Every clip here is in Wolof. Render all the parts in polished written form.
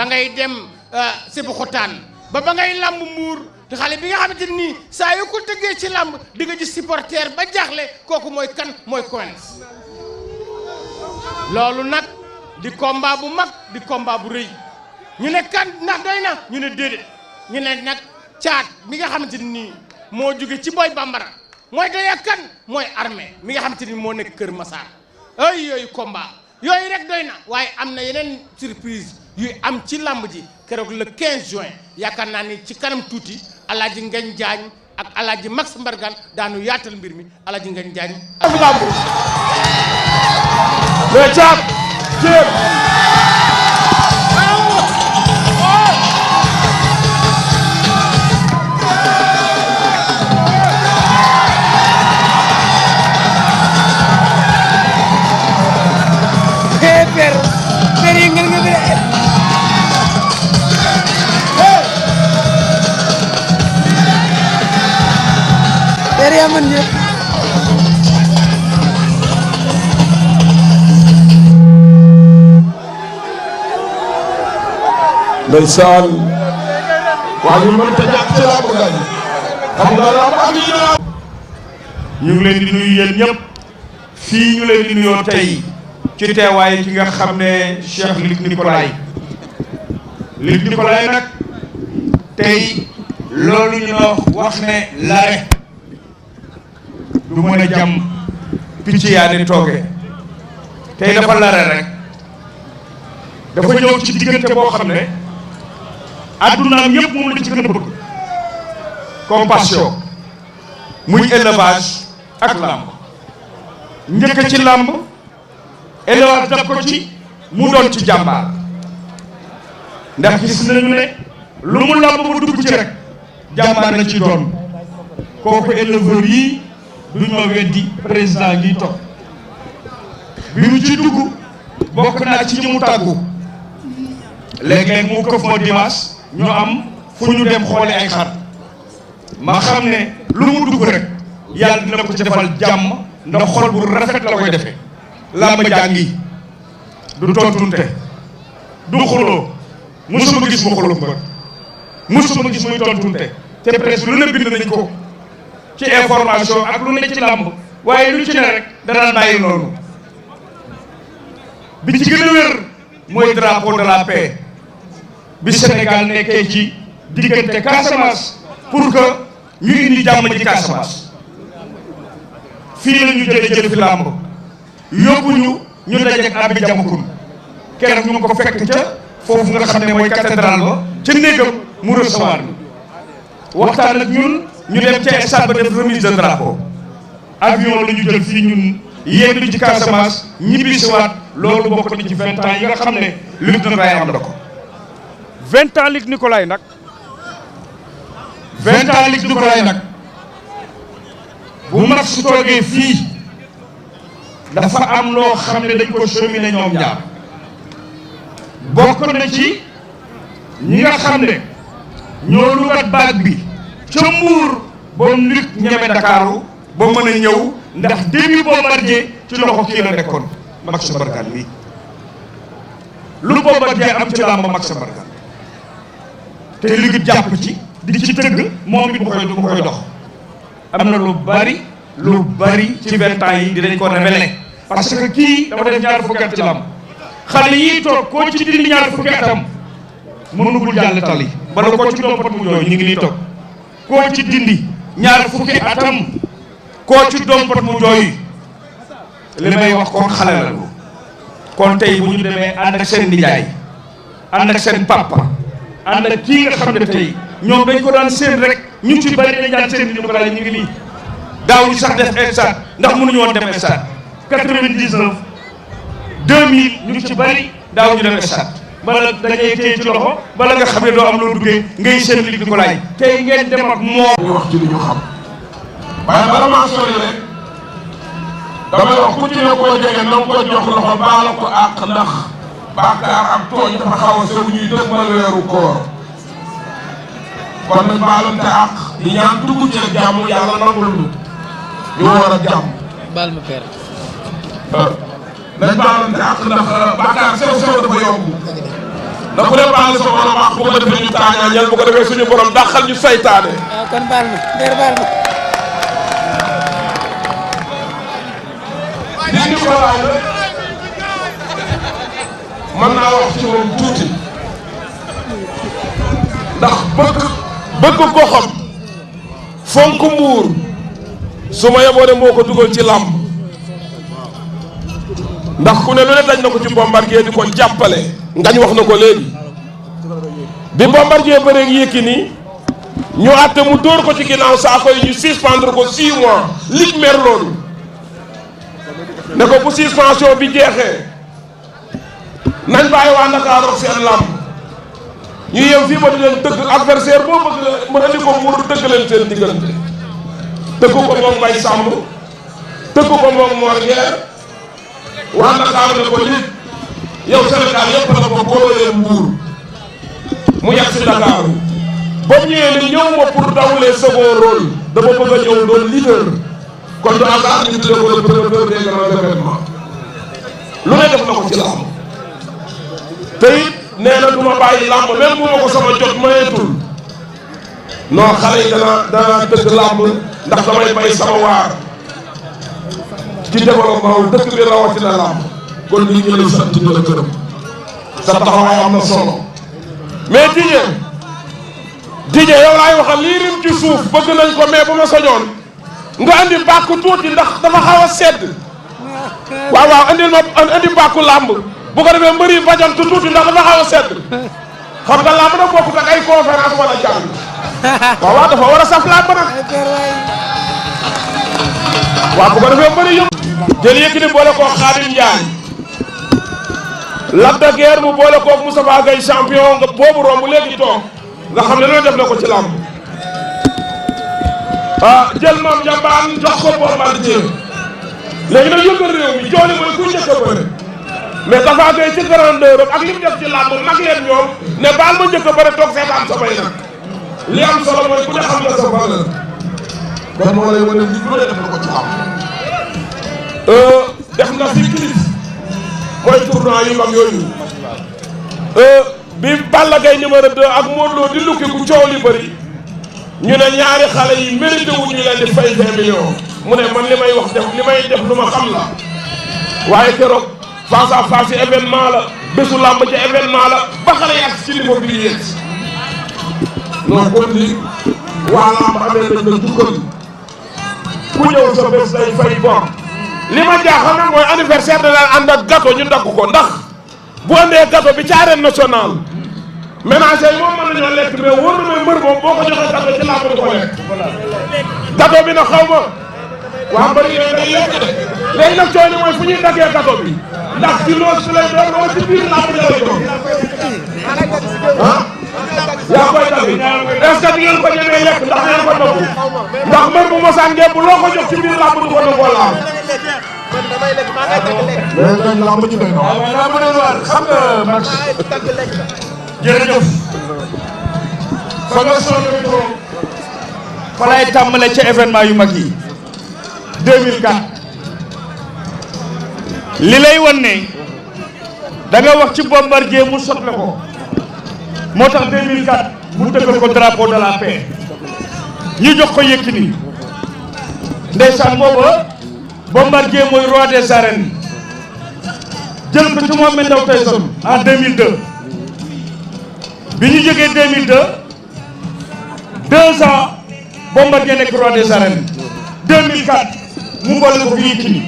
ngay dem Sébi Xotaan ba ngay lamb Mbuur te xale bi nga xamante ni saa yu ko tëggee ci lamb di nga gis supporter ba jaaxle kooku mooy kan mooy Quench. loolu nag di combat bu mag di combat bu rëy ñu ne kan ndax doy na ñu ne déedéet ñu ne nag caat mi nga xamante ni moo jóge ci Boy Bambara mooy doya kan mooy armée mi nga xamante ni moo nekk Kër Massar ay yooyu combat yooyu rek doy na waaye am na yeneen surprise yuy am ci lamb ji keroog le 15 juin yaakaar naa ni ci kanam tuuti Alaaji Ngagne Diagne ak Alaaji Max Mbargane daanu yaatal mbir mi Alaaji Ngagne Diagne le caat jéem ndeysaan waa ñu mën ta jàpp ci laa ko gañ xam nga la am ñu ngi leen di nuyu yéen ñëpp fii ñu leen di nuyoo tey ci teewaay ki nga xam ne Cheikh Luc Nicolaï nag tey loolu ñu wax ne l'arrêt du mën a jàmm picc yaa di tooge tey dafa l'arrêt rek dafa ñëw ci diggante boo xam ne addunaam yëpp moom la ci gën a bëgg compassion muy élevage ak làmb njëkk ci làmb élevage daf ko ci mu doon ci jàmbaar ndax gis nañu ne lu mu làmb ba dugg ci rek jàmbaar na ci doon kooku éleveur yi duñ ma weddi président ngi toog bi mu ci dugg bokk naa ci ñi mu tàggu léeg-léeg mu këf ma dimanche ñu am fu ñu dem xoole ay xar ma xam ne lu mu dugg rek yàlla dina ko ci defal jàmm ndax xol bu rafet la koy defee làmb jàngi du tontunte du xuloo musuma gis mu xuloo mbër musuma gis muy tontunte te presse lu ne bind nañ ko ci information ak lu ne ci làmb waaye lu ci ne rek dana bàyyi noonu bi ci gën a wér mooy drapeau de la paix bi Sénégal nekkee ci diggante Casamance pour que ñu indi jàmm ci Casamance fii la ñu jële fi làmb yóbbu ñu dajeek Abi Jamakun keroog ñu ngi ko fekk ca foofu nga xam ne mooy cathédrale ba ca néegam mu recevoir ni waxtaan ak ñun ñu dem ca stade ba def remise de drapeau avion la ñu jël fii ñun yendu ci Casamance ñibbisiwaat loolu bokk na ci 20 ans yi nga xam ne Luc Nicolaï am na ko 20 ans Luc Nicolaï nag 20 ans Luc Nicolaï nag bu mag su toogee fii dafa am loo xam ne dañ ko cheminé ñoom ñaar bokk na ci ñi nga xam ne ñoo lugat baag bi ca Mbuur ba Luc ñeme Ndakaaru ba mën a ñëw ndax début Bombardier ci loxo kii la nekkoon Max Mbargane mi lu Bombardier am ci làmb Max Mbargane te Luc jàpp ci di ci tëgg moom it mu koy dox am na lu bari ci 20 ans yi dinañ ko révélé parce que kii dafa def ñaar fukki at ci làmb xale yii toog koo ci dindi ñaar fukki atam mënugul jàll tali bala koo ci dompat mu jooy ñu ngi nii toog koo ci dindi ñaar fukki atam koo ci dompat mu jooy li may wax kon xale la kon tey bu ñu demee ànd ak seen nijaay ànd ak seen papa ànd ak kii nga xam ne tey ñoom dañ ko daan seen rek ñu ci bari dañ daan seen ñu ko daal ñu ngi nii daaw ñu sax def stade ndax mënuñu woon dem stade 99 2000 ñu ci bari daaw ñu dem stade bala dañuy téye ci loxo bala nga xam ne doo am loo duggee ngay seen Luc Nicolaï tey ngeen dem ak moom. ñu wax ci li ñu xam waaye bala maa sori rek damay wax ku ci ne koo jege na nga ko jox loxo baala ko àq ndax bàkkaar ak tooñ dafa xaw a sew ñuy dëgmal weeru koor kon nag baalante àq di ñaan dugg ci jàmm yàlla nangul ñu war a jàmm. baal ma père. nañ baalante àq ndax bàkkaar sew sew dafa yomb da ku ne baal sa borom wax bu ko defee ñu taañaañal bu ko defee suñu borom dàqal ñu saytaane. waaw kon baal ma Nder baal ma. li ñu ko laaj rek mën naa wax ci moom tuuti ndax bëgg ko xam fonk Mbuur su ma yeboo de moo ko dugal ci làmb ndax ku ne lu ne dañ na ko ci Bombardier di ko jàppale. ngañ wax na ko léegi bi Bombardier bëreeg Yékini ñu àtte mu dóor ko ci ginnaaw saako yi ñu suspendre ko 6 mois lig mer loolu ne ko bu suspension bi jeexee nañ bàyyi waa Ndakaaru ak seen làmb ñu yem fii ba di leen tëgg adversaire boo bëgg la ma andi ko Mbuur dëgg leen seen diggante tëgg ko moom Mbaye Samb tëgg ko moom Mor Guerre waa Ndakaaru ne ko nit yow Sénégal yëpp la ko boolee Mbuur mu yàgg si Ndakaaru ba mu ñëwee ne ñëw ma pour dawlee second rôle dama bëgg a ñëw doon leader kon du hasard ñu tuddee ko le promoteur des grands événements lu ne def na ko ci làmb te it nee na du ma bàyyi làmb même bu ma ko sama jot mayeetul non xale yi dana dëgg làmb ndax damay bay sama waar ci développement wu dëkk bi rawatina làmb kon li ñu lay sant di la gërëm sa taxawaay am na solo mais Didier yow laay waxal lii rim ci suuf bëgg nañ ko mais bu ma soñoon nga andi bàkku tuuti ndax dafa xaw a sedd waaw andil ma andi bàkku làmb bu ko defee mbëri bajantu tuuti ndax dafa xaw a sedd xam nga làmb nag bokkut ak ay conférence wala jàng waaw dafa war a saf làmb nag waaw bu ko defee mbëri yëpp jël Yékini boole koog Khadim Ndiaye Lac de Guiers mu boole koog Moustapha Gueye champion nga boobu romb léegi toog nga xam ne loolu def na ko ci làmb jël Mame Ndiambane jox ko Bombardier léegi nag yëngal réew mi jooni mooy ku njëkk a bëre mais Tafa Gueye ci grandeur ak li mu def ci làmb mag leen ñoom ne baal ma njëkk a bëre toog seetaan samay nag li am solo mooy ku ne xam nga sa valeur kon moo lay wane ni lu ne def na ko ci làmb def na fi crise mooy tournoi yu mag yooyu bi Balla Gaye numéro 2 ak Modou Lo di lukki ku coow li bëri ñu ne ñaari xale yi mérité wu ñu leen di fay 20 millions mu ne man li may wax def li may def lu ma xam la waaye keroog face à face yi événement la bésu làmb ci événement la ba xale yi ak ci niveau bi yéeg non kon li waa làmb amee nañ la jukkal ku ñëw sa bés day fay bor li ma jaaxal nag mooy anniversaire da daan ànd ak gâteau ñu dagg ko ndax bu andee gâteau bi ci arène nationale ménager yi moom mën nañoo lekk mais wóor na may mbër moom boo ko joxee gâteau ci làmb du ko lekk gâteau bi nag xaw ma waa mbëri yooyu day lekk de léegi nag coono mooy fu ñuy daggee gâteau bi ndax ci loos bi lay doon wala ci biir làmb ji lay doon ah yaa koy dagg est-ce que di ngeen ko ñemee lekk ndax ngeen ko nëbbu ndax mbër bu mosaan ngeen bu loo ko jox ci biir làmb du ko nëbboo làmb léegi nag làmb ji doy na waaw xam nga Max jërëjëf fa nga sonn fa lay tàmbale ca événement yu mag yi 2004 li lay wan ne da nga wax ci Bombardier mu sotle ko moo tax 2004 mu tëggal ko drapeau de la paix ñu jox ko Yékini ndeysaan booba Bombardier mooy roi des arènes jël ko ci Mohamed Ndao Tyson en 2002 bi ñu jógee 2002 2 ans Bombardier nekk roi des arènes 2004 mu boole ko fi Yékini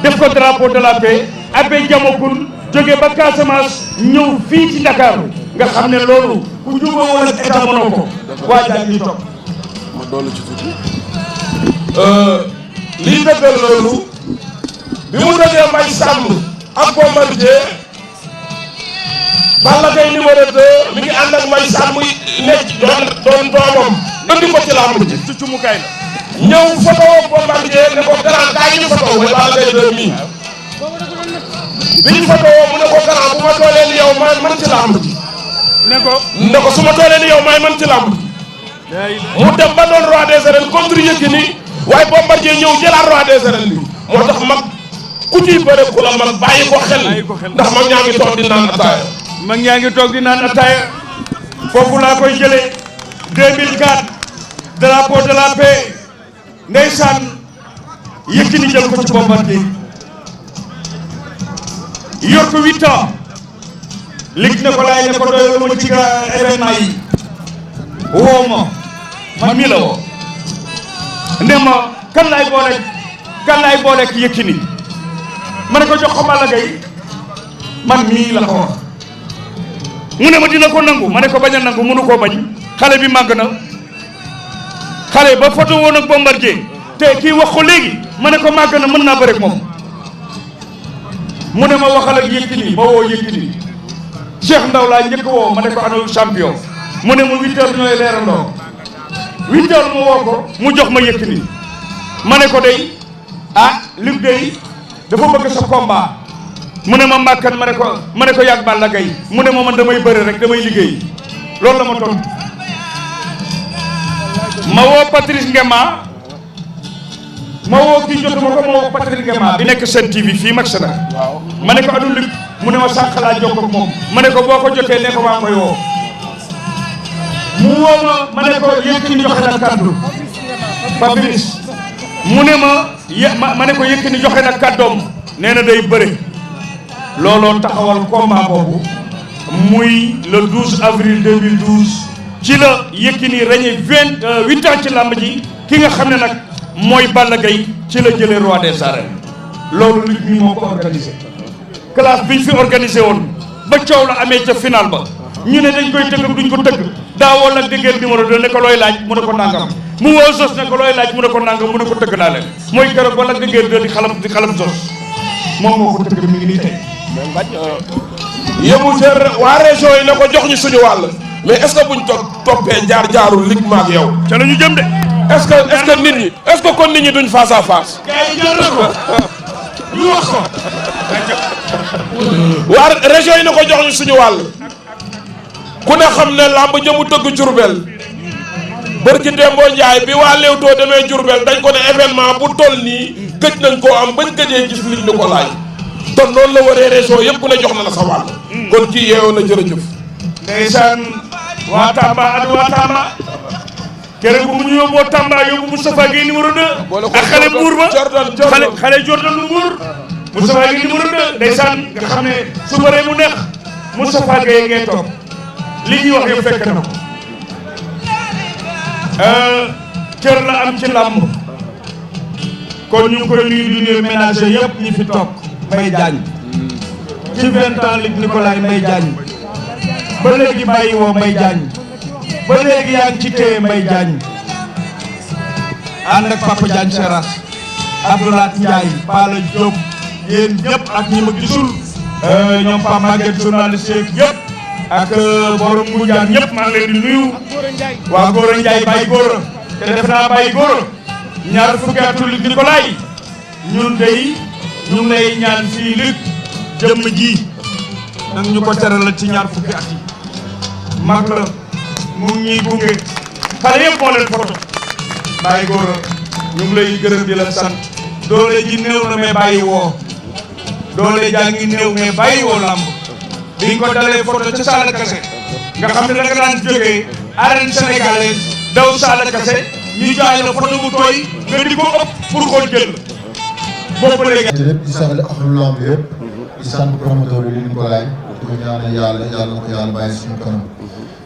def ko drapeau de la paix abbé Diamacoune jógee ba Casamance ñëw fii ci Dakar nga xam ne loolu ku jubóo woon ak état mënoo ko waa jaa ngi topp ma dolli ci tuuti lii dëggal loolu bi mu dëggee Mbaye Samb ak Bombardier Balla Gaye numéro 2 mi ngi ànd ak Mbaye Samb nekk doon doomam indi ko ci làmb ji ci cumukaay la ñëw photo Bombardier ne ko grand kaay ñu photo mooy Balla Gaye 2 mii bi ñu photo mu ne ko grand bu ma toolee ni yow may man ci làmb ji ne ko su ma toolee ni yow may man ci làmb ji mu dem ba doon roi des arènes contre Yékini waaye Bombardier ñëw jëlaat roi des arènes bi moo tax mag ku ciy bëre ku la mag bàyyi ko xel ndax mag ñaa ngi toog di naan ataaya mag ñaa ngi toog di naan ataaya foofu laa koy jëlee 2004 drapeau de la paix ndeysaan Yékini jël ko ci Bombardier yor ko 8 ans lig na ko laay ne ko doylu ma ci événement yi woo ma man mii la woo ne ma kan laay booleek Yékini ma ne ko jox ko Balla Gaye man mii la ko wax mu ne ma dina ko nangu ma ne ko bañ a nangu mënu koo bañ xale bi màgg na xale ba photo woon ak Bombardier te kii wax ko léegi ma ne ko màgg na mën naa bëre ak moom mu ne ma waxal ak Yékini ma woo Yékini Cheikh Ndaw laa njëkk woo ma ne ko ana champion mu ne ma 8 heures ñooy leerandoo 8 heures ma woo ko mu jox ma Yékini ma ne ko day Luc day dafa bëgg sa combat mu ne ma mbàkkan ma ne ko yàgg Balla Gaye mu ne ma man damay bëre rek damay liggéey loolu la ma tontu ma woo Patrice Ngema ma woo kii jotuma ko ma woo Patrice Ngema bi nekk Sen TV fii mag sana ma ne ko adu Luc mu ne ma sànq laa jokkoo ak moom ma ne ko boo ko jotee ne ko maa koy woo mu woo ma ne ko Yékini joxe na kàddu Fabrice mu ne ma ne ko Yékini joxe na kàddoom nee na day bëre looloo taxawal combat boobu muy le 12 avril 2012 ci la Yékini régné 8 ans ci làmb ji ki nga xam ne nag mooy Balla Gaye ci la jëlee roi des arènes loolu nit ñi moo ko organisé classe biñ fi organisé woon ba coow la amee ca final ba ñu ne dañ koy tëgg duñ ko tëgg daawoo nag déggee numéro 2 ne ko looy laaj mu ne ko nangam mu woo Zos ne ko looy laaj mu ne ko nangam mu ne ko tëgg naa leen mooy keroog ba nag déggee 2 di xalam Zos moom moo ko tëgg mi ngi nii tey. yëmu ca waa région yi ne ko jox ñu suñu wàll mais est-ce que buñ toppee jaarul lig maag yow ca la ñu jëm de. est-ce que nit ñi est-ce que kon nit ñi duñ face à face. gars yi jël na ko ñu wax ko. waa région yi ne ko jox ñu suñu wàll ku ne xam ne làmb jëmu tëgg Jurbel bërki Dembo Njaay bi waa Leewtoo demee Jurbel dañ ko ne événement bu toll nii gëj nañ koo am bañ gëjee gis lig ni ko laaj ton noonu la waree région yëpp ku ne jox na la sa wàll kon kii yeewoo na jërëjëf. ndeysaan waa Tamba ak waa Tamba keroog bu mu ñu yóbboo Tamba yóbbu Moustapha Gueye numéro 2 ak xale Mbour ba xale Jordan lu Mbour Moustapha Gueye numéro 2 ndeysaan nga xam ne su bëree mu neex Moustapha Gueye ngay toog li ñuy wax yëpp fekk na ko cër la am ci làmb kon ñu ngi koy nuyu di nuyu ménager yëpp ñi fi toog Mbaye Diagne ci 20 ans Luc Nicolaï Mbaye Diagne ba léegi bàyyi woo Mbaye Diagne ba léegi yaa ngi ci téye Mbaye Diagne ànd ak Papa Diagne Seras Abdoulaye Ndiaye Pala Diop yéen ñëpp ak ñi ma gisul ñoom Pape Maguette journaliste yeeg yëpp ak borom Ngoundiane ñëpp maa ngi leen di nuyu waa Gora Ndiaye Baye Gora te def naa Baye Gora ñaar fukki atu Luc Nicolaï ñun dey ñu ngi lay ñaan fii Luc jëmm ji nag ñu ko teralal ci ñaar fukki at yi mag la mu ngi ñuy gunge xale yëpp moo leen photo Baye Gora ñu ngi lay gërëm di la sant doole ji néew na mais bàyyi woo doole jaa ngi néew mais bàyyi woo làmb biñ ko dalee photo ca Sala Kase nga xam ne da nga daan jógee arène sénégalaise daw Sala Kase ñu jaay la photo bu tooy nga di ko ëpp pour koo jël boobu léegi lépp di sant axlu lamb yëpp di sant promoteur bi Luc Nicolaï di ko ñaanal yàlla na ko yàlla bàyyi suñu kanam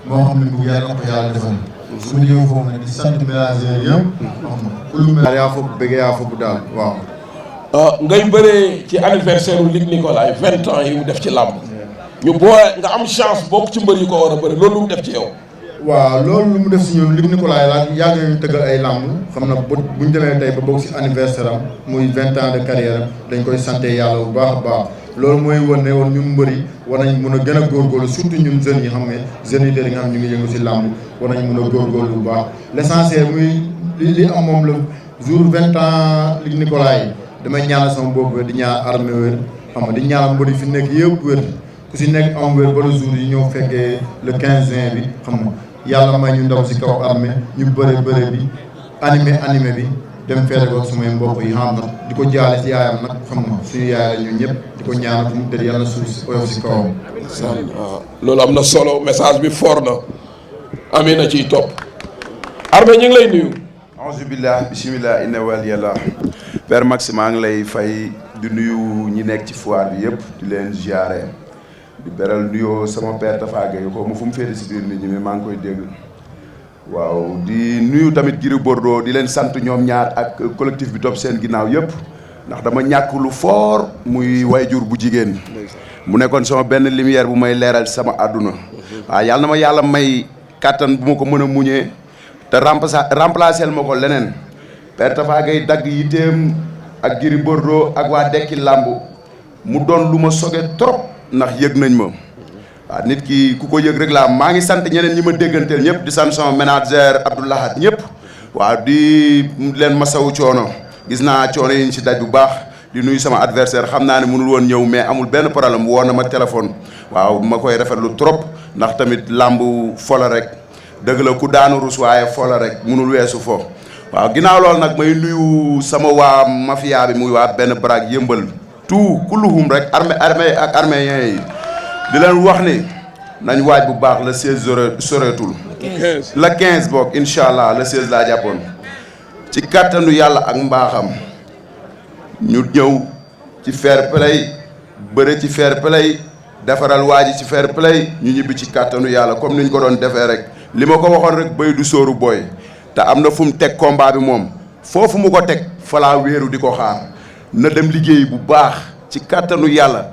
moo xam ne bu yàlla na ko yàlla defal su ma ñëwee foofu nag di sant ménager yëpp xam nga ku lu mel yaa foog bëgg yaa foog daal waaw ngay bëree ci anniversaire u Luc Nicolaï 20 ans yi mu def ci làmb ñu boo nga am chance bokk ci mbër yi ko war a bëri loolu lu mu def ci yow. waaw loolu lu mu def si ñun Luc Nicolaï laa yàgg nañu tëggal ay làmb xam na bu ñu demee tey ba bokk si anniversaire am muy 20 ans de carrière dañ koy sant yàlla bu baax a baax loolu mooy wane ne woon ñun mbër yi war nañ mën a gën a góorgóorlu surtout ñun jeunes yi xam ne jeunes yi nga xam ñu ngi yëngu si làmb war nañ mën a góorgóorlu bu baax l' essentiel muy li am moom la jour 20 ans Luc Nicolaï damay ñaanal sama bopp di ñaan armée wér xam nga di ñaanal mbër yi fi nekk yëpp wér ku si nekk am wér ba le jour yi ñëw fekkee le 15 juin bi xam nga yàlla may ñu ndaw si kaw armée ñu bëre bi animé bi dem feete ko samay mbokk yi xam nag di ko jaale si yaayam nag xam nga suñu yaay la ñun ñëpp di ko ñaanal fu mu tëdd yàlla suuf si oyof si kawam. loolu am na solo message bi fort na amee na ciy topp Armé ñu ngi lay nuyu. auzu billah bismillah inna waliyallah Père Max maa ngi lay fay di nuyu ñi nekk ci foire bi yëpp di leen ziare di beral nuyoo sama père Tafa Gueye ko mu fu mu féete si biir nit ñi mais maa ngi koy dégg waaw di nuyu tamit Gris Bordeaux di leen sant ñoom ñaar ak collectif bi topp seen ginnaaw yëpp ndax dama ñàkk lu fort muy wayjur bu jigéen mu nekkoon sama benn lumière bu may leeral sama àdduna waaw yàlla na ma yàlla may kàttan bu ma ko mën a muñee te remplacer ma ko leneen Père Tafa Gueye dagg yitteem ak Gris Bordeaux ak waa Dekki Làmb mu doon lu ma soge trop ndax yëg nañ ma waaw nit ki ku ko yëg rek laa maa ngi sant ñeneen ñi ma dégganteel ñëpp di sant sama manager Abdoulahat ñëpp waaw di leen masawu coono gis naa coono yi ñu si daj bu baax di nuyu sama adversaire xam naa ne mënul woon ñëw mais amul benn problème woo na ma téléphone waaw ma koy rafetlu trop ndax tamit làmb fola rek dëgg la ku daanu rus waaye fola rek mënul weesu fo waaw ginnaaw loolu nag may nuyu sama waa mafia bi muy waa benn baraag yëmbal tout kulluhum rek armée ak arméen yi di leen wax ni nañ waaj bu baax le 16 soreetul le 15 boog incha allah le 16 laa jàppoon ci kàttanu yàlla ak mbaaxam ñu ñëw ci fair play bëre ci fair play defaral waaji ci fair play ñu ñibbi ci kàttanu yàlla comme niñ ko doon defee rek li ma ko waxoon rek béy du sóoru booy te am na fu mu teg combat bi moom foofu mu ko teg falaa wéeru di ko xaar na dem liggéey bu baax ci kàttanu yàlla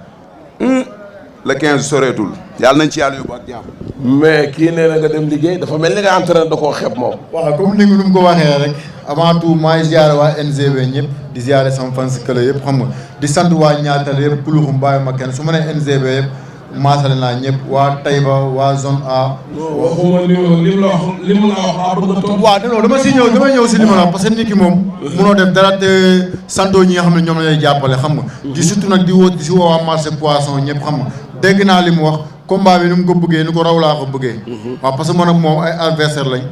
le 15 soreetul yàlla nañ ci yàlla yóbbu ak jàmm. mais kii nee na nga dem liggéey dafa mel ni nga entraîné da koo xeeb moom. waaw comme ni mu ko waxee rek avant tout maa ngi ziare waa NGB ñëpp di ziare sama fans kële yëpp xam nga di sant waa ñaatal yëpp kuluxum bàyyi ma kenn su ma nee NGB yëpp maasale naa ñëpp waa Taïba waa zone A. waxuma ni li mu la wax li mu la wax maa bëgg a toog. waaw non dama si ñëw damay ñëw si li ma la wax parce que nit ki moom munoo def dara te santoo ñi nga xam ne ñoom la ñuy jàppale xam nga. di surtout nag di woo di si woo waa marché poisson ñëpp xam nga dégg naa li mu wax combat bi ni mu ko bëggee ni ko raw laa ko bëggee. waaw parce que man ak moom ay adversaire lañ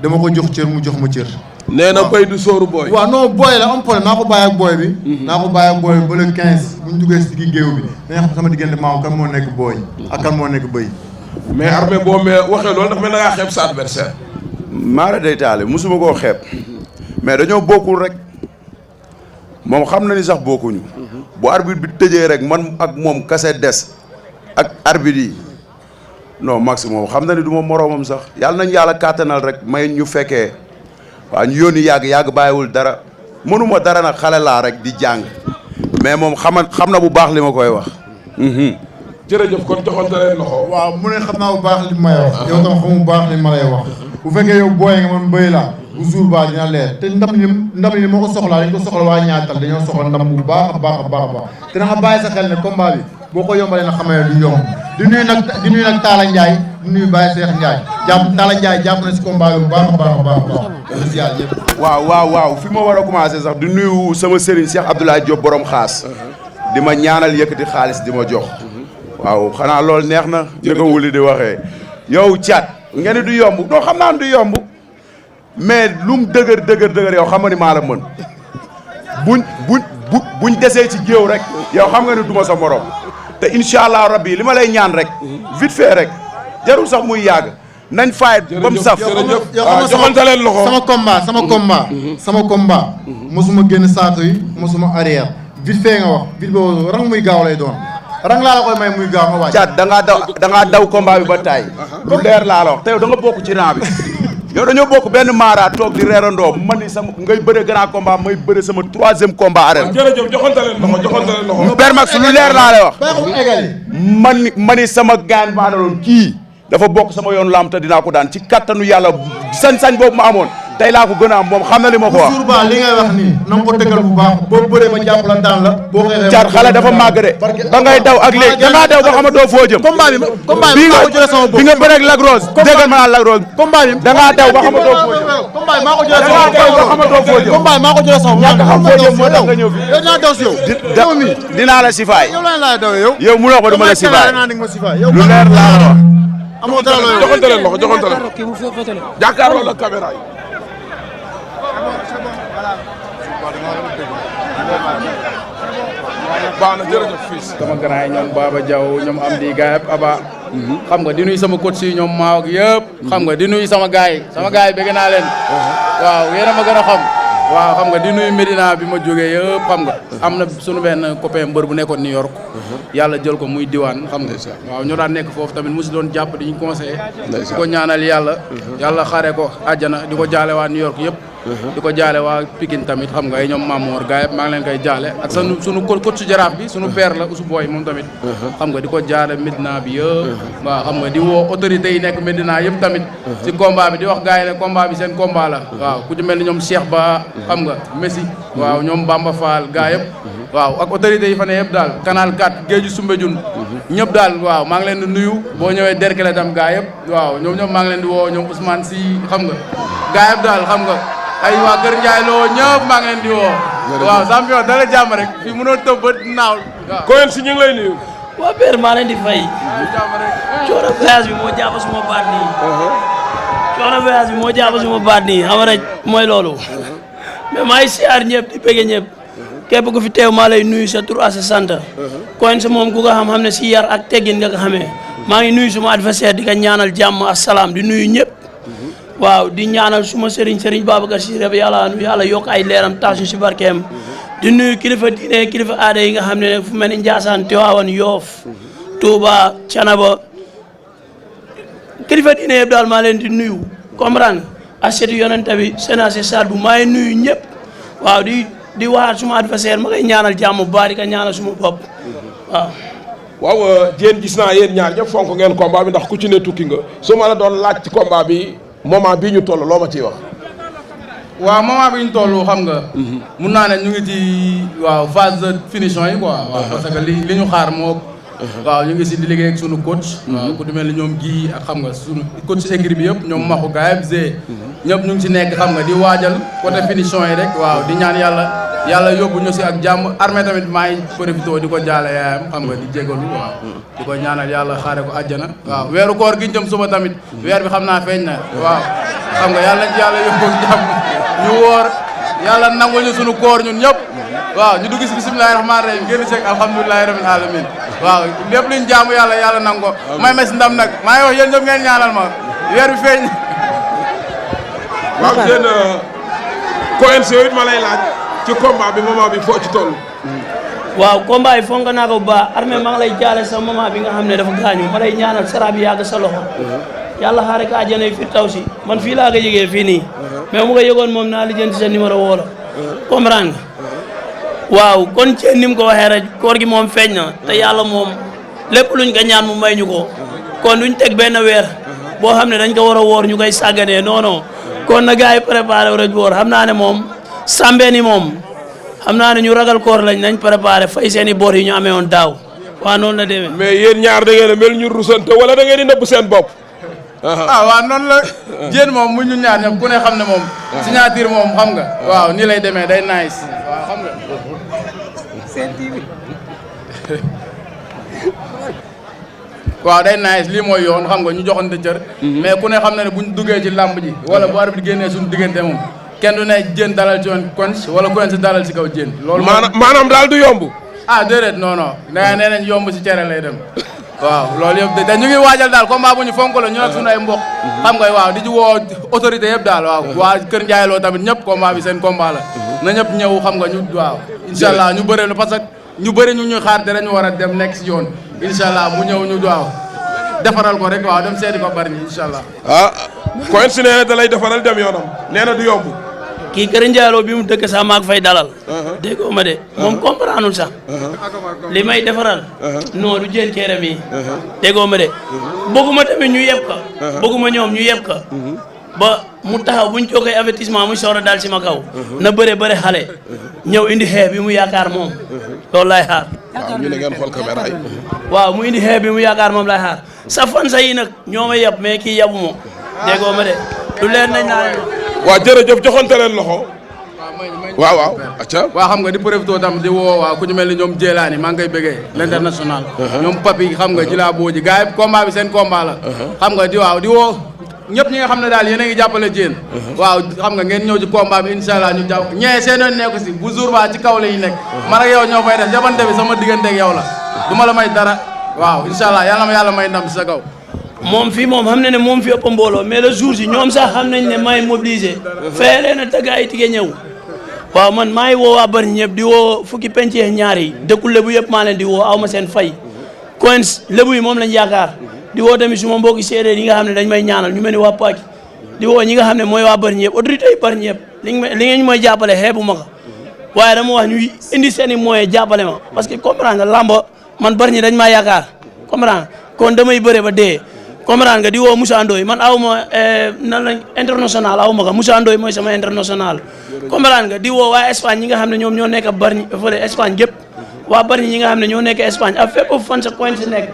dama ko jox cër mu jox ma cër. nee na béy du sóoru booy. waaw non booy la am problème naa ko bàyyi ak booy bi. naa ko bàyyi ak booy bi ba le 15 bu ñu duggee si digg géew bi dañuy xam sama diggante maam kan moo nekk booy ak kan moo nekk bëy. mais Armé boo waxee loolu dafa mel na ngaa xeeb sa adversaire. maara day taale musuma koo xeeb mais dañoo bokkul rek moom xam na ni sax bokkuñu. bu arbitre bi tëjee rek man ak moom kase des ak arbitre yi non max moom xam na ni du ma moroomam sax yàlla nañ yàlla kàttanal rek may ñu fekkee waaw ñu yónni yàgg bàyyiwul dara mënuma dara nag xale laa rek di jàng mais moom xam na bu baax li ma koy wax. jërëjëf kon joxante leen loxo. waaw mu ne xam naa bu baax li may wax. yow tam xam bu baax li ma lay wax. bu fekkee yow booy nga man bëy laa bu jour ba dina leer te ndam li moo ko soxlaa dañ ko soxla waa ñaatal dañoo soxla ndam bu baax a baax a baax te na nga bàyyi sa xel ne combat bi boo ko yombalee na xamee du yomb di nuyu nag Talla Ndiaye di nuyu Baye Cheikh Ndiaye Talla Ndiaye jàpp na si combat bi bu baax a baax waaw fi ma war a commencé sax di nuyu sama sëriñ Cheikh Abdoulaye Diop borom xaas di ma ñaanal yëkkati xaalis di ma jox waaw xanaa loolu neex na ni ko wuli di waxee yow Thiat nga ni du yomb doo xam naa du yomb mais lum dëgër yow xam nga ni maa la mën buñ desee ci géew rek yow xam nga ni duma sa morom te incha allah rabbi li ma lay ñaan rek vite fait rek jarul sax muy yàgg nañ faay ba mu saf. joxante leen loxo sama combat mosuma génn saako yi mosuma arrière vite fait nga wax vite boobu rang muy gaaw lay doon rang laa la koy may muy gaaw nga waaj. Thiat da ngaa daw combat bi ba taay lu leer laa la wax te yow da nga bokk ci rang bi yow dañoo bokk benn maara toog di reerandoo man ni sama ngay bëre grand combat may bëre sama 3e combat arène. jërëjëf joxante leen loxo. Père Max lu leer laa lay wax. man ni sama gaan maa doon kii dafa bokk sama yoon lamb te dinaa ko daan ci kattanu yàlla sañ-sañ boobu ma amoon tey laa ko gën a am moom xam na li ma ko wax. jour ba li ngay wax nii na nga ko tëggal bu baax boo bëree ma jàpp la daan la boo xeexee. Thiat xale dafa màgg de ba ngay daw ak léegi da ngaa daw ba xamatoo foo jëm. combat bi maa ko jëlee sama bopp bi nga bëreeg Lac Rose déggal ma naan Lac Rose. combat bi da ngaa daw ba xamatoo foo jëm. combat bi maa ko jëlee sama bopp da ngaa daw ba xamatoo foo jëm. combat bi maa ko jëlee sama bopp. ñàkk xam foo jëm moo tax nga ñëw fi. yow dinaa daw si yow. dinaa la sifaay. yow lan laa daw yow. yow mënoo ko dama la sifaay. lu leer laa la wax. amoo dara looy joxante leen loxo jàkkaarloo la caméra yi. baax na jërëjëf fii sama grand yi ñoom Baba Diaw ñoom Amdi gaay yëpp Aba xam nga di nuyu sama coach yi ñoom Maaw ak yëpp xam nga di nuyu sama gaay yi bëgg naa leen waaw yéen a ma gën a xam waaw xam nga di nuyu Medina bi ma jógee yëpp xam nga am na sunu benn copain mbër bu nekkoon New York yàlla jël ko muy diwaan xam nga waaw ñoo daan nekk foofu tamit musi doon jàpp di ñu conseillé di ko ñaanal yàlla xare ko àjjana di ko jaale waa New York yëpp di ko jaale waa Pikine tamit xam nga ay ñoom Mamour gars yëpp maa ngi leen koy jaale ak sunu coach jaraaf bi sunu père la Ousou Boy moom tamit xam nga di ko jaale Medina bi yëpp waaw xam nga di woo autorités yi nekk Medina yëpp tamit si combat bi di wax gars yi ne combat bi seen combat la waaw ku ci mel ni ñoom Cheikh Ba xam nga Messi waaw ñoom Bamba Fall gars yëpp waaw ak autorités yi fa ne yëpp daal canal 4 géeju Soumbédioune ñëpp daal waaw maa ngi leen di nuyu boo ñëwee Derklé tam gars yëpp waaw ñoom maa ngi leen di woo ñoom Ousmane Sy xam nga gars yëpp daal xam nga ay waa Kër Ndiaye Lo ñëpp maa ngi leen di woo waaw champion dala jàmm rek fii mënoo tëb ba naaw waaw Coen si ñu ngi lay nuyu waa père maa leen di fay coono voyage bi moo jàpp suma baat nii xam rek mooy loolu mais maa ngi siyaar ñëpp di bëgg ñëpp képp ku fi teew maa lay nuyu sa tur ak sa sant Coen sa moom ku ko xam ne si yar ak teggin nga ko xamee maa ngi nuyu suma adversaire di ko ñaanal jàmm ak salaam di nuyu ñëpp waaw di ñaanal suma sëriñ Babacar Sy rek yàlla yokk ay leeram taas ñu si barkeem di nuyu kilifa diine kilifa aada yi nga xam ne fu mel ni Ndiassane Tivaouane Yoff Touba Thiénaba kilifa diine yëpp daal maa leen di nuyu comprendre ak seetu yonente bi sénacé sal bu maa ngi nuyu ñëpp waaw di waxaat suma adversaire ma koy ñaanal jàmm bari ka ñaanal suma bopp waaw Diène gis naa yéen ñaar ñëpp fonk ngeen combat bi ndax ku ci ne tukki nga su ma la doon laaj ci combat bi moment bii ñu toll loo ma ciy wax waaw moment bi ñu toll xam nga mun naa ne ñu ngi ci waaw phase de finition yi quoi waaw parce que li ñu xaar moo waaw ñu ngi si di liggéey ak sunu coach waaw ku mel ni ñoom gi ak xam nga sunu coach écrit bi yëpp ñoom maxu gaayeb g ñëpp ñu ngi si nekk xam nga di waajal côté finition yi rek waaw di ñaan yàlla yóbbu ñu si ak jàmm armée tamit maa ngi profité di ko jaale yaayam xam nga di jégalu waaw di ko ñaanal yàlla xaare ko àjjana waaw weeru koor gi jëm suba tamit weer bi xam naa feeñ na waaw xam nga yàlla ci yàlla yóbbu jàmm ñu woor yàlla nangul ñu sunu koor ñun ñëpp waaw ñu dugg si bisimilahi rahmaani rahim génn seeg alhamdulilahi rabbil alamin waaw lépp luñ jaamu yàlla nangu ko may ma si ndam nag maa ngi wax yéen ñëpp ngeen ñaanal ma weer bi feeñ waaw seen Coen si it ma lay laaj ci combat bi moment bi foo ci toll waaw combat yi fonk naa ko bu baax armée maa ngi lay jaale sa moment bi nga xam ne dafa gaañu ma lay ñaanal sara bi yàgg sa loxo yàlla xaare ko àjjana yi firdawsi man fii laa ko yëgee fii nii mais mu ko yëgoon moom naa lijjanti sa numéro woo la comprendre nga waaw kon ci ni mu ko waxee rek koor gi moom feeñ na te yàlla moom lépp luñ ko ñaan mu may ñu ko kon duñ teg benn weer boo xam ne dañ ko war a woor ñu koy sàgganee non non kon na gars yi préparé rek woor xam naa ne moom sàmbee ni moom xam naa ne ñu ragal koor lañ nañ préparé fay seen i bor yi ñu amee woon daaw waaw noonu la demee. mais yéen ñaar da ngeen a mel ñu rusante wala da ngeen di nëbb seen bopp. waaw noonu la Diène moom mu ñu ñaar ñëpp ku ne xam ne moom. signature moom xam nga. waaw nii lay demee day nice. waaw xam nga. Sen TV. waaw day nice lii mooy yoon xam nga ñu joxante cër. mais ku ne xam na ne buñ duggee ci làmb ji. wala bu arbitre bi génnee suñu diggante moom. kenn du ne Diène dalal ci woon Coen wala Coen si dalal ci kaw Diène. loolu maanaam daal du yomb. déedéet non non nee nañ yomb ci cere lay dem. waaw loolu yëpp da ñu ngi waajal daal combat bu ñu fonk la ñu nag suñu ay mbokk. xam nga waaw di ci woo autorité yëpp daal waaw. waa Kër Ndiaye Lo tamit ñëpp combat bi seen combat la. na ñëpp ñëw xam nga ñu waaw. incha allah ñu bëre parce que ñu bëri ñu ñuy xaar te dañu war a dem nekk si yoon. incha allah mu ñëw ñu waaw defaral ko rek waaw dem seeti ko bari ñi incha allah. Coen si nee na da lay defaral dem yoonam nee na du yomb. kii Kër Ndiaye Lo bi mu dëkk sax maa fay dalal. déggoo ma de moom comprendre sax. li may defaral. non du Diène Kairé mi. déggoo ma de. bëgguma tamit ñu yeb ko. bëgguma ñoom ñu yeb ko. ba mu taxaw buñ jokkee avertissement muy soor a daal si ma kaw. na bëre xale. ñëw indi xeex bi mu yaakaar moom. loolu laay xaar. waaw ñu ne ngeen xool caméra yi. waaw mu indi xeex bi mu yaakaar moom laay xaar sa fan sa yi nag ñoo ma yeb mais kii yebu ma. déggoo ma de lu leen nañ naa waaw jërëjëf joxante leen loxo. waaw acca waaw xam nga di profité tam di woo waaw ku ñu mel ni ñoom Jéelaani maa ngi koy bëggee l'international ñoom Papi xam nga Jila Booji gars yi combat bi seen combat la xam nga di woo ñëpp ñi nga xam ne daal yéen a ngi jàppale Diène waaw xam nga ngeen ñëw ci combat bi incha allah ñu jàpp ñee seen yoon nekku si bu jour ba ci kaw la ñu nekk man ak yow ñoo fay def jabante bi sama diggante ak yow la du ma la may dara waaw incha allah yàlla ma yàlla may ndam si sa kaw moom fii moom xam na ne moom fi ëpp mbooloo mais le jour si ñoom sax xam nañ ne maay mobilisé fee leen a tëgg ay tige ñëw waaw man maa ngi woo waa bari ñëpp di woo fukki penc yeeg ñaar yi dëkku lébu yëpp maa leen di woo aw ma seen fay coins lébu yi moom lañ yaakaar di woo tamit suma mbokki séeréer yi nga xam ne dañ may ñaanal ñu mel ni waa Paki di woo ñi nga xam ne mooy waa bari ñëpp autorité yi bari ñëpp li ngeen mooy jàppale xeebu ma ko waaye dama wax ñu indi seen i moyens jàppale ma parce que comprendre nga lamba man bari ñi dañ maa yaakaar comprendre kon damay bëre ba dee comprendre nga di woo Moussa Ndoye man aw ma nan la international aw ma ko Moussa Ndoye mooy sama international comprendre nga di woo waa Espagne ñi nga xam ne ñoom ñoo nekk bari fële Espagne gépp waa bari ñi nga xam ne ñoo nekk Espagne ak fépp fan sa coin si nekk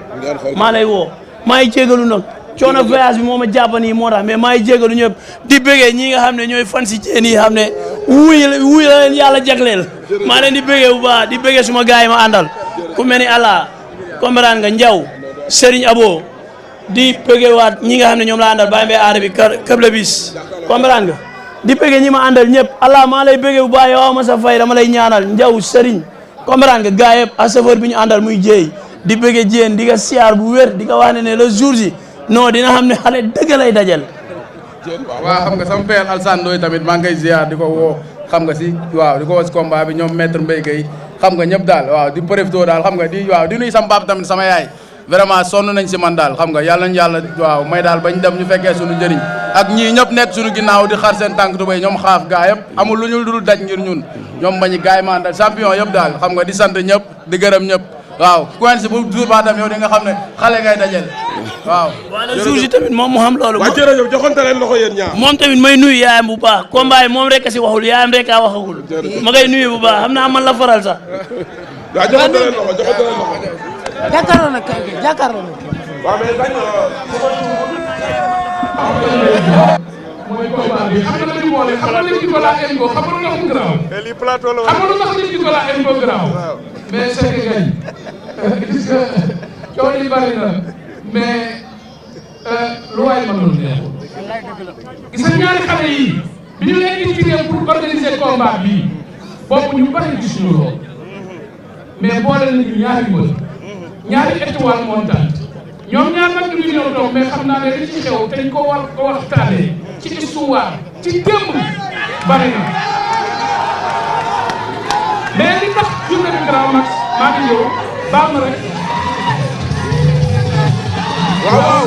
maa lay woo maa ngi jégalu nag coono voyage bi moo ma jàpp nii moo tax mais maa ngi jégalu ñëpp di bëggee ñi nga xam ne ñooy fan si Diène yi xam ne wuy la leen yàlla jagleel maa leen di bëggee bu baax di bëggee suma gars yi ma àndal ku mel ni Allah comprendre nga Ndiaw Serigne Abo di bëggee waat ñi nga xam ne ñoom laa àndal bàyyi mbay aada bi këble bis comprendre nga di bëggee ñi ma àndal ñëpp Allah maa lay bëggee bu baax yow ma sa fay dama lay ñaanal Ndiaw Serigne comprendre nga gars yëpp a chauffeur bi ñu àndal muy jéey di bëggee Diène di nga siyaar bu wér di nga wax ne le jour ji non dina xam ne xale dëgg lay dajal. waaw xam nga sama père Alsane Ndoye tamit maa ngi koy ziar di ko woo xam nga si waaw di ko woo si combat bi ñoom maître Mbaye Gueye xam nga ñëpp daal waaw di profité daal xam nga di waaw di nuyu sama papa tamit sama yaay vraiment sonn nañ si man daal xam nga yàlla nañu yàlla waaw may daal bañ dem ñu fekkee suñu njëriñ ak ñii ñëpp nekk suñu ginnaaw di xar seen tànk tubéy ñoom xaaf gaa yëpp amul lu ñu dul daj ngir ñun ñoom bañi gaay ma àndal champion yëpp daal xam nga di sant ñëpp di gërëm ñëpp waaw coin si bu jour ba tam yow di nga xam ne xale ngay dajel waaw wala jour si tamit moom mu xam loolu waa jërëjëf joxante leen loxo yéen ñaar moom tamit may nuyu yaayam bu baax combat yi moom rek a si waxul yaayam rek a waxagul ma ngay nuyu bu baax xam naa man la faral sax waaw joxante leen loxo joxante leen loxo jàkkaarloo nag kay jàkkaarloo nag waaw mais dañ mooy combat bi xam nga lu ñu boole xam nga li ko laa Embo xam nga lu tax mu garaaw lii plateau la xam nga lu tax li ko laa Embo garaaw mais c'est que gay gis nga coow li bari na mais lu waay mën loolu neexul gis nga ñaari xale yi bi ñu leen invité pour organiser combat bi boobu ñu bari gis ñu lool mais boole nañu ñaari mbër ñaari étoile montante ñoom ñaar nag ñu ñëw toog mais xam naa ne li ci xew te ñu ko war ko waxtaanee ci histoire ci démb bari na mais li tax journée bi garaaw nag maa ngi ñëw baax na rek. waaw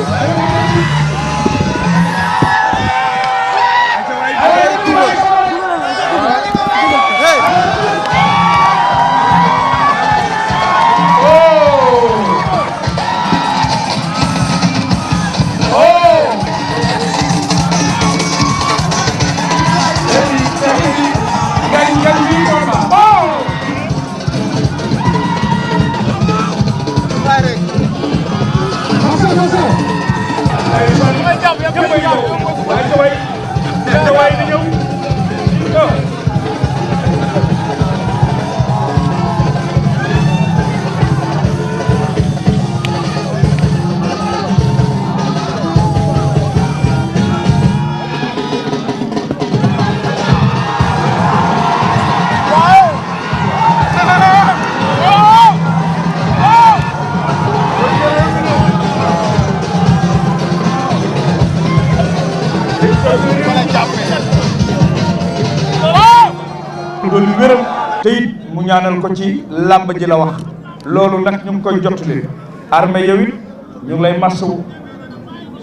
lu wéram te it mu ñaanal ko ci làmb ji la wax loolu nag ñu ngi koy jottali armée yow it ñu ngi lay masawu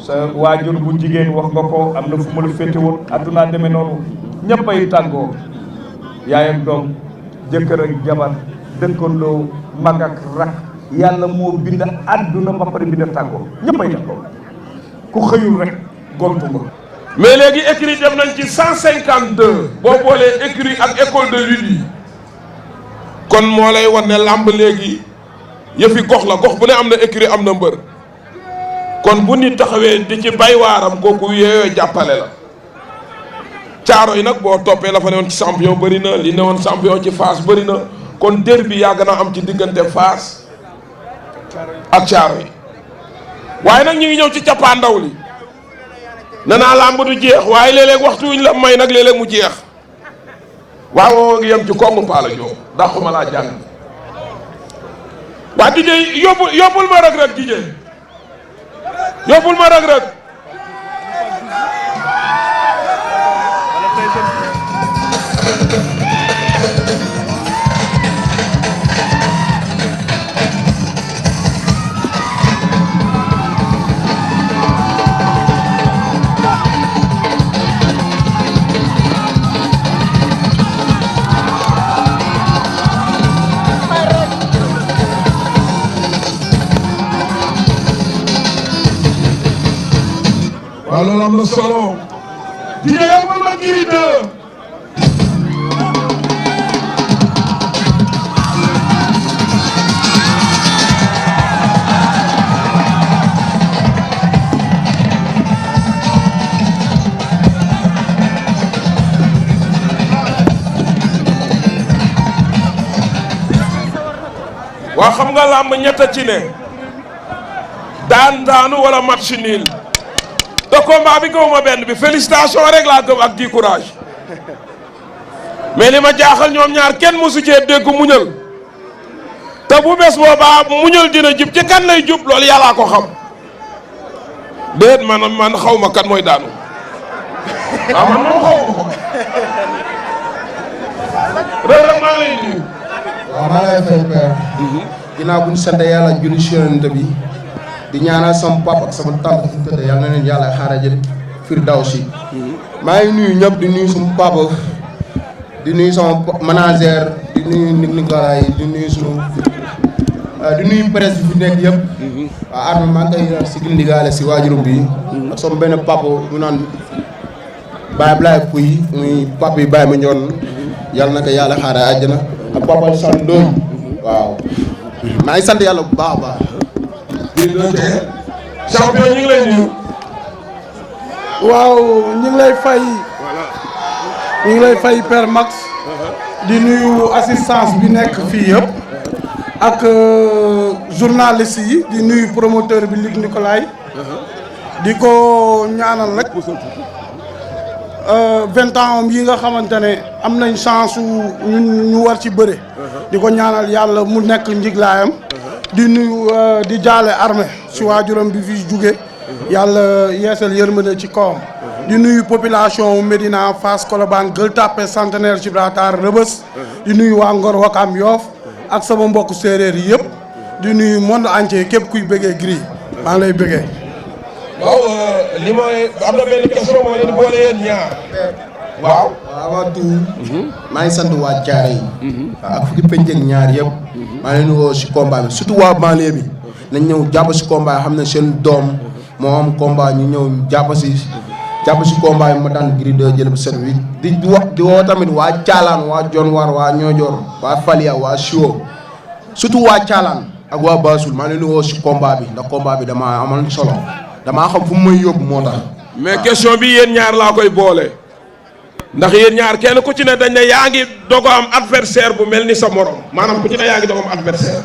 sa waajur bu jigéen wax nga ko am na fu mu la féete woon addunaa demee noonu ñëpp ay tàggoo yaay ak doom jëkkër ak jabar dëkkandoo mag ak rak yàlla moo bind adduna ba pare bind tàggoo ñëpp ay tàggoo ku xëyul rek gontu nga. mais léegi écurie dem nañ ci 152 boo boolee écurie ak école de lutte yi kon moo lay wan ne làmb léegi yëfi gox la gox bu ne am na écurie am na mbër kon bu nit taxawee di ci bay waaram kooku yooyu jàppale la caaro yi nag boo toppee la fa ne woon ci champion bëri na li ne woon champion ci Fass bëri na kon derby yàgg na am ci diggante Fass ak caaro yi waaye nag ñu ngi ñëw ci cappaandaw li nanaa làmb du jeex waaye léeg-léeg waxtu wuñ la may nag léeg-léeg mu jeex waaw ngi yem ci komb Pala Diop dàquma laa jàng waa DJ yóbbul ma Reug Reug DJ yóbbul ma Reug Reug waaw loolu am na solo DJ yóbbul ma Gris 2 waa xam nga làmb ñett ci ne daan daanu wala match nul te combat bi gëwuma benn bi félicitation rek laa gëm ak di courage mais li ma jaaxal ñoom ñaar kenn mosu cee dégg muñal te bu bés boobaa muñal dina jub ci kan lay jub loolu yàllaa ko xam déet man xaw ma kan mooy daanu waaw man moom xaw ma ko rek maa ngi lay nuyu. waaw maa lay fay père. ginnaaw bu ñu sant yàlla julli ci Yonent bi di ñaanal sama papa ak sama tante fu mu tëdd yàlla na leen yàlla xaaral jël firdawsi. maa ngi nuyu ñëpp di nuyu sama papa di nuyu sama manager di nuyu Nicolas di nuyu sunu di nuyu presse bi fi nekk yëpp. waaw Armé maa ngi koy si gindigaale si waajurum bi. ak sama benn papa mu naan Baye Ablaye Pouy muy papa yi Baye ma ñoon yàlla na ko yàlla xaaral àjjana ak papa Sane Ndoye waaw. maa ngi sant yàlla bu baax a baax. champion ñu ngi lay nuyu. waaw ñu ngi lay fay. ñu ngi lay fay Père Max. di nuyu assistance bi nekk fii yëpp. ak journaliste yi di nuyu promoteur bi Luc Nicolaï. di ko ñaanal rek. 20 ans yi nga xamante ne am nañ chance ñu war ci bëre. di ko ñaanal yàlla mu nekk njiglaayam. di nuyu di jaale Armé si waajuram bi fi jóge yàlla yeesal yërmande ci kawam. di nuyu population Médina Fass Colobane Gueule Tapée Centenaire Gibraltar Rebeuss. di nuyu waa Ngor Wakam Yoff ak sama mbokk séeréer yi yëpp. di nuyu monde entier képp kuy bëggee Gris maa ngi lay bëggee. waaw li may am na benn question moo leen boole yéen ñaar. waaw. avant tout. maa ngi sant waa Thiaré yi. ak fukki penc ak ñaar yëpp. maa ngi leen di woo si combat bi surtout waa banlieue bi nañ ñëw jàpp si combat xam ne seen doom moo am combat ñu ñëw jàpp si combat bi ma daan Gris 2 jël bu set wi di woo tamit waa Thialane waa Dionewar waa Niodior waa Falia waa Chio surtout waa Thialane ak waa Bassoul maa ngi leen di woo si combat bi ndax combat bi damaa amal solo damaa xam fu mu may yóbbu moo tax. mais question bi yéen ñaar laa koy boole ndax yéen ñaar kenn ku ci ne dañ ne yaa ngi doog am adversaire bu mel ni sa morom maanaam ku ci ne yaa ngi doog am adversaire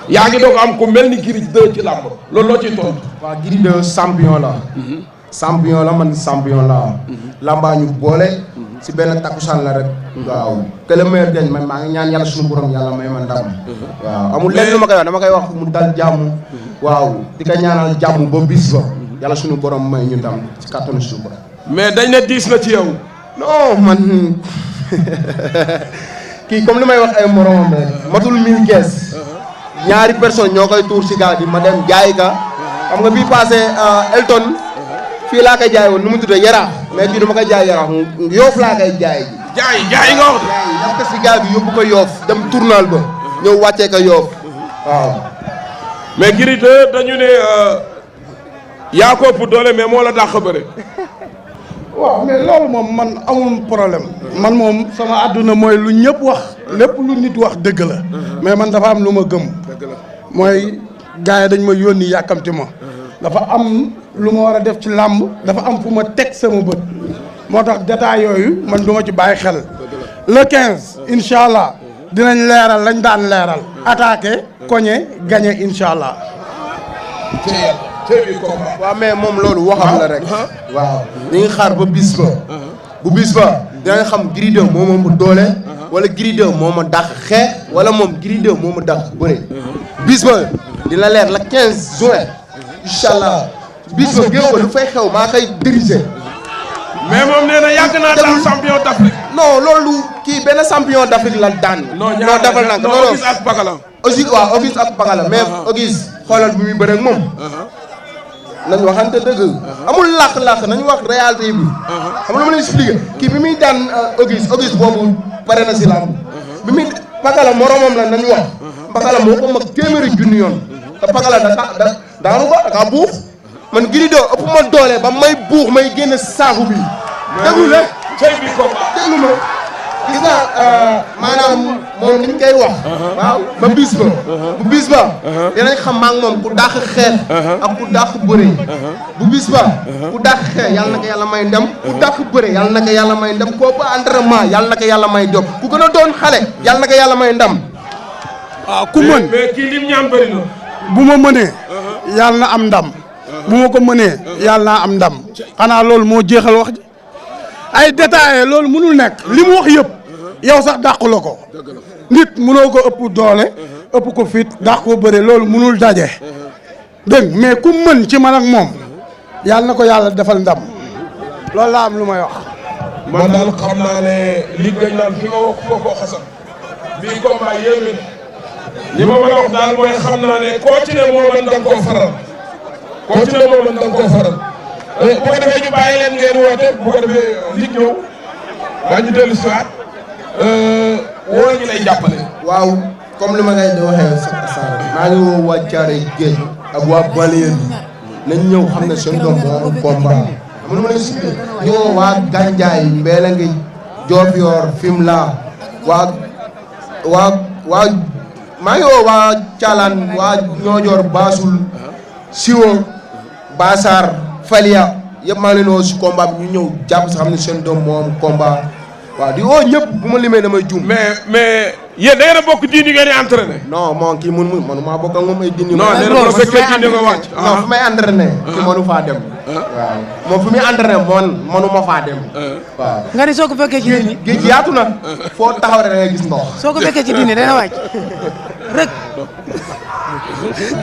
yaa ngi doog am ku mel ni Gris 2 ci làmb loolu loo ciy tontu. waaw Gris 2 champion la. champion la man champion la. làmbaa ñu boole. si benn takkusaan la rek. waaw que le meilleur gagne man maa ngi ñaan yàlla suñu borom yàlla may ma ndam. waaw amul lenn lu ma koy wax dama koy wax mu dal jàmm. waaw di ko ñaanal jàmm ba bis ba yàlla suñu borom may ñu ndam ci kàttanu suñu borom. mais dañ ne diis na ci yow. non man kii comme li may wax ay moromam rek matul 1000 kees ñaari personne ñoo koy tuur si gaal bi ma dem jaay ka xam nga bii passé Elton fii laa koy jaay woon nu mu tuddee Yaraax mais fii dama koy jaay Yaraax Yoof laa koy jaay ji jaay nga wax daf ko si gaal bi yóbbu ko Yoof dem tournal ba ñëw wàccee ko Yoof waaw. mais Gris 2 dañu ne yaa ko ëpp doole mais moo la dàq bëre. waaw mais loolu moom man amul problème man moom sama àdduna mooy lu ñëpp wax lépp lu nit wax dëgg la mais man dafa am lu ma gëm mooy gars yi dañ ma yónni yàkkamti ma dafa am lu ma war a def ci làmb dafa am fu ma teg sama bët moo tax détails yooyu man du ma ci bàyyi xel le 15 incha allah dinañ leeral lañ daan leeral attaqué cogné gagné incha allah. waaw mais moom loolu waxam la rek. waaw ñu ngi xaar ba bis ba. bu bis ba dinañ xam Gris 2 moo ma doole. wala Gris 2 moo ma dàq xeex. wala moom Gris 2 moo ma dàq bëre. bis ba dina leer la 15 juin. incha allah bis ba géew ba lu fay xew maa koy diriger. mais moom nee na yàgg naa daan champion d'Afrique. non loolu kii benn champion d'Afrique la daan. non defal naa ko non Auguste ak Pakala. aussi waaw Auguste ak Pakala mais Auguste xoolal bi muy bëre ak moom. nañ waxante dëgg. amul làq-làq nañu wax réalité bi. xam nga lu ma leen expliqué kii bi muy daan Auguste boobu pare na si lamb. bi muy Pakala moromam la nañu wax. Pakala moo ko mag téeméeri junni yoon. te Pakala daanu ko da kaa buux. man Gris 2 ëpp ma doole ba may buux may génne saaku bi. déglu rek déglu ma gis nga maanaam moom ni ñu koy wax. waaw ba bis ba. bu bis ba. dinañ xam maa ngi moom ku dàq xeex. ak ku dàq bëre. bu bis ba. ku dàq xeex yàlla na ko yàlla may ndam. ku dàq bëre yàlla na ko yàlla may ndam koo ba entraînement yàlla na ko yàlla may jom ku gën a doon xale yàlla na ko yàlla may ndam. waaw ku mën mais kii lim ñaan bëri na. bu ma mënee. yàlla na am ndam. bu ma ko mënee yàlla naa am ndam xanaa loolu moo jeexal wax ji ay détails loolu mënul nekk li mu wax yëpp yow sax dàq la ko nit mënoo ko ëpp doole ëpp ko fit dàq ko bëre loolu mënul daje dégg mais ku mën ci man ak moom yàlla na ko yàlla defal ndam loolu laa am lu may wax. man daal xam naa ne li dañ naan fi nga wax ko xasal bii combat yéeme na li ma mën a wax daal mooy xam naa ne koo ci ne moo mën da nga koo faral. koo ci ne moom man da nga koo faral bu ko defee ñu bàyyi leen ngeen woote bu ko defee lig ñëw waa ñu dellu si waat woo ñu lay jàppale. waaw comme li ma ngay di waxee sax maa ngi woo waa Thiaroye Géej ak waa Balien nañ ñëw xam ne seen doom moo am combat xam nga ma lay expliqué ñu woo waa Gandiaye Mbeelengi Diofior Fimela waa maa ngi woo waa Thialane waa Niodior Bassoul Siwo Bassar Falia yëpp maa ngi leen woo si combat bi ñu ñëw jàpp si xam ne seen doom moo am combat waaw di woo ñëpp bu ma limee damay juum. mais yéen da ngeen a bokk diini ngeen di entraîné. non moom kii manuma bokk ak moom ay diini. non nee na bu fekkee diini nga wàcc. non fu may entraîné. kii mënu faa dem. waaw moom fu muy entraîné mënuma faa dem. waaw. nga ni soo ko fekkee ci diini. géej yaatu na. foo taxaw rek da ngay gis ndox. soo ko fekkee ci diini dana wàcc rek.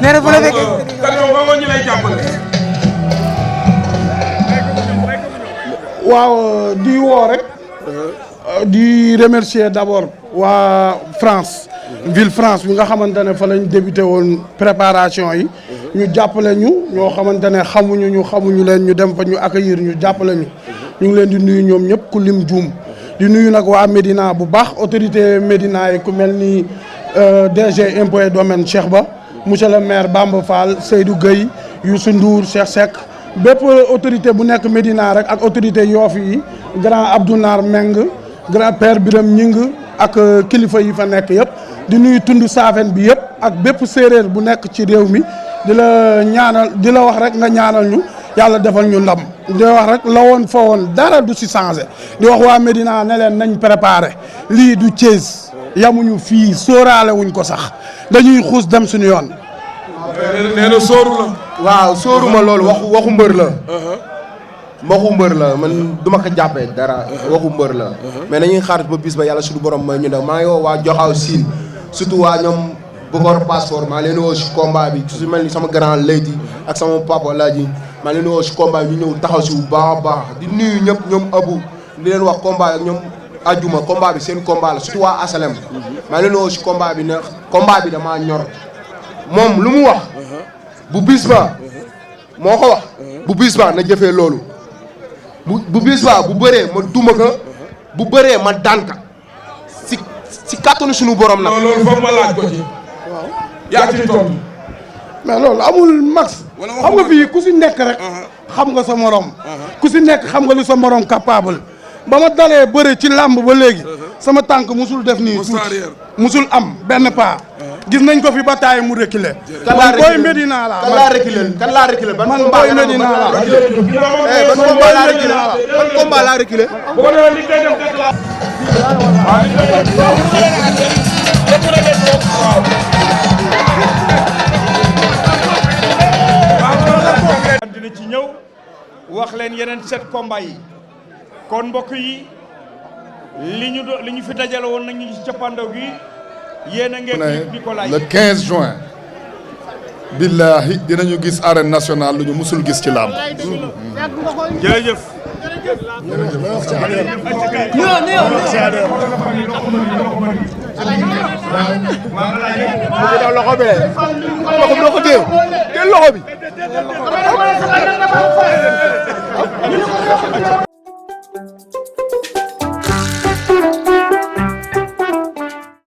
nee na bu la fekkee. kan yow ñu lay jàppale. waaw di woo rek. di remercier d'abord waa France ville France bi nga xamante ne fa lañ débuté woon préparation yi ñu jàppale ñu ñoo xamante ne xamuñu leen ñu dem fa ñu accueillir ñu jàppale ñu ngi leen di nuyu ñoom ñëpp ku lim juum di nuyu nag waa Médina bu baax autorité Médina yi ku mel ni DG impôt et domaine Cheikh Ba monsieur le maire Bamba Fall Seydou Gueye Youssou Ndour Cheikh Seck bépp autorité bu nekk Médina rek ak autorité Yoff yi grand Abdou Nar Meng grand père Biram Ñing ak kilifa yi fa nekk yëpp di nuyu tund Saafen bi yëpp ak bépp séeréer bu nekk ci réew mi di la ñaanal di la wax rek nga ñaanal ñu yàlla defal ñu ndam di wax rek la woon fa woon dara du si changé di wax waa Médina ne leen nañ préparé lii du Thiès yamuñu fii sóoraale wuñ ko sax dañuy xuus dem suñu yoon. nee na sóoru la. waaw sóoru ma loolu waxu mbër la. waxu mbër la man du ma ko jàppee dara. waxu mbër la. mais nañuy xaar ba bis ba yàlla suñu borom may ñu daw maa ngi woo waa Joxaaw Siin surtout waa ñoom Bokor passeport maa leen woo si combat bi su mel ni sama grand lady ak sama papa Laaji maa leen woo si combat bi ñu ñëw taxaw si bu baax a baax di nuyu ñëpp ñoom Abu di leen wax combat ak ñoom Ajuma combat bi seen combat la surtout waa Asalem. maa leen woo si combat bi ne combat bi damaa ñor moom lu mu wax. bu bis ba moo ko wax. bu bis ba na jëfee loolu. bu bis ba bu bëree ma duma ko bu bëree ma daan ka si kàttanu suñu borom nag. loolu foog ma laaj ko ci. waaw yaa ci tontu. mais loolu amul max. xam nga fii ku si nekk rek. xam nga sa morom. ku si nekk xam nga lu sa morom capable. ba ma dalee bëre ci làmb ba léegi. sama tànk musul def nii tuuti musul am benn pas. gis nañ ko fi ba taay mu reculer. man booy Médina la kan laa reculer ban man booy Médina la ban combat laa reculer ban combat laa reculer. waaw wax leen yeneen 7 combats yi kon mbokk yi li ñu fi dajale woon nañu ci cappaandaw gi yéen a ngeen di ko laaj le 15 juin billahi dinañu gis arène nationale lu ñu musul gis ci làmb. jërëjëf. loxo bi